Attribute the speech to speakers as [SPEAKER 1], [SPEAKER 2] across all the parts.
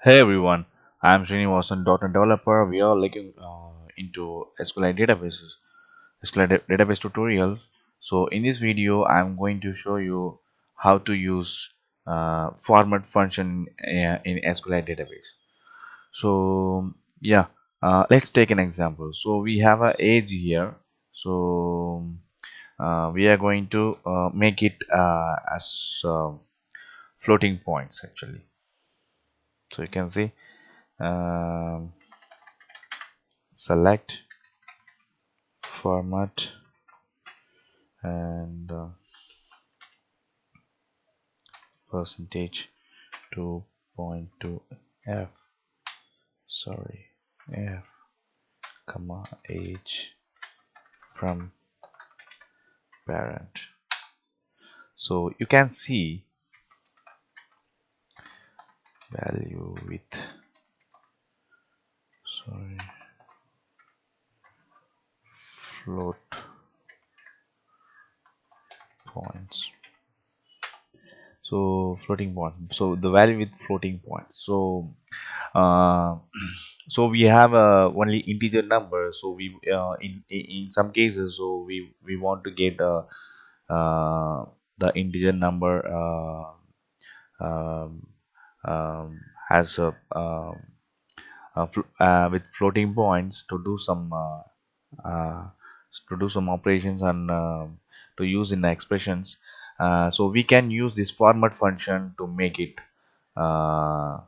[SPEAKER 1] Hey everyone, I'm Srinivasan, .NET developer. We are looking into SQLite databases, database tutorials. So in this video, I'm going to show you how to use format function in SQLite database. So yeah, let's take an example. So we have a age here. So we are going to make it as floating points actually. So you can see. Um, Select format and percentage 2.2 f sorry f comma age from parent. So you can see value with sorry float points. So floating point, so the value with floating points. So uh, so we have only integer number. So we in some cases, so we want to get uh, the integer number um, has with floating points uh, to do some operations and to use in the expressions. So we can use this format function to make it uh,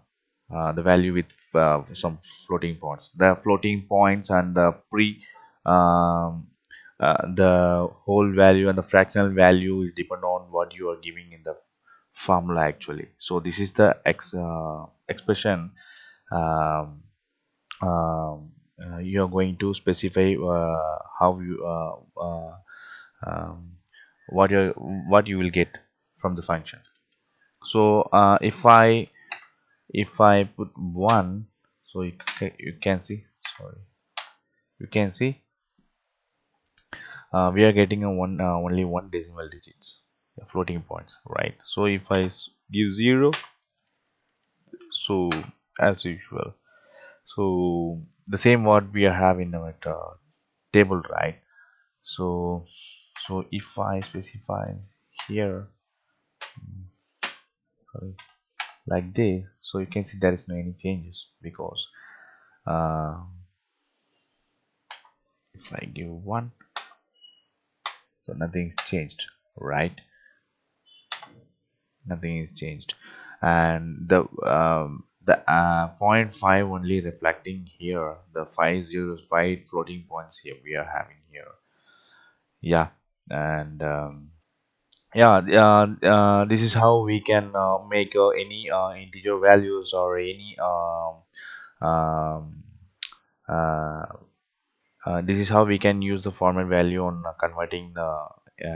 [SPEAKER 1] the value with some floating points. The floating points and the the whole value and the fractional value is depend on what you are giving in the formula actually. So this is the expression um, you are going to specify how you um, what you will get from the function. So if I put 1, so you can see, sorry, you can see we are getting a one only one decimal digits, floating points, right? So if I give 0, so as usual, so the same what we are having in our table, right? So if I specify here, sorry, like this, so you can see there is no any changes because uh, if I give 1, so nothing's changed, right? Nothing is changed. And the point 0.5 only reflecting here, the 505 floating points here we are having here. Yeah. And yeah, this is how we can make any integer values or any um, uh, this is how we can use the format value on converting the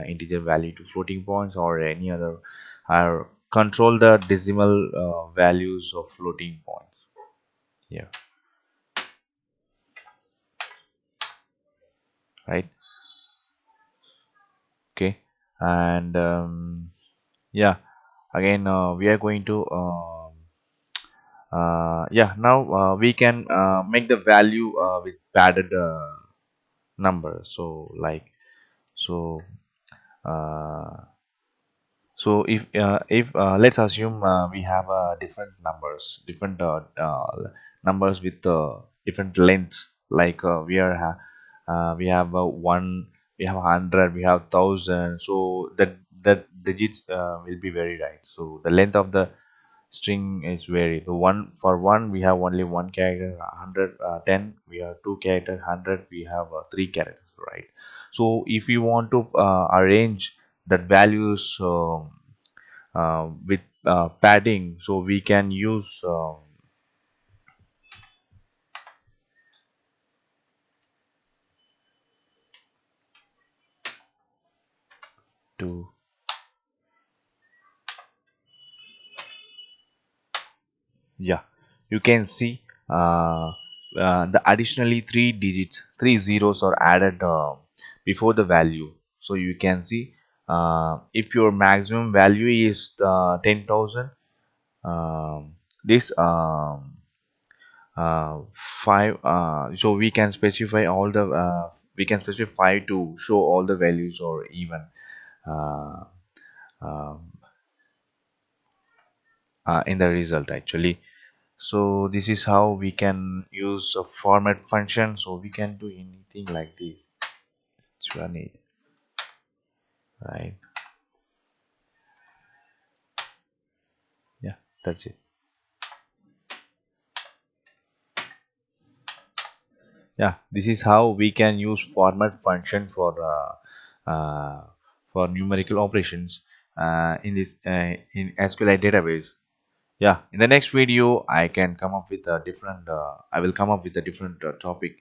[SPEAKER 1] integer value to floating points or any other, or control the decimal values of floating points. Yeah, right. Okay. And yeah, again we are going to yeah, now we can make the value with padded number. So like, so uh, if let's assume we have different numbers with different lengths, like we have one, we have 100, we have 1,000. So that digits will be very right. So the length of the string is vary. So one, for one we have only one character, 100, 10 we have two characters, 100 we have three characters, right? So if you want to arrange that values with padding, so we can use to, yeah, you can see the additionally three zeros are added before the value. So you can see if your maximum value is 10,000, this five so we can specify five to show all the values or even uh, um, in the result actually. So this is how we can use a format function, so we can do anything like this. Let's run it, right? Yeah, that's it. Yeah, this is how we can use format function for numerical operations in SQLite database. Yeah, in the next video I can come up with a different I will come up with a different topic.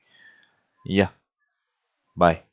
[SPEAKER 1] Yeah, bye.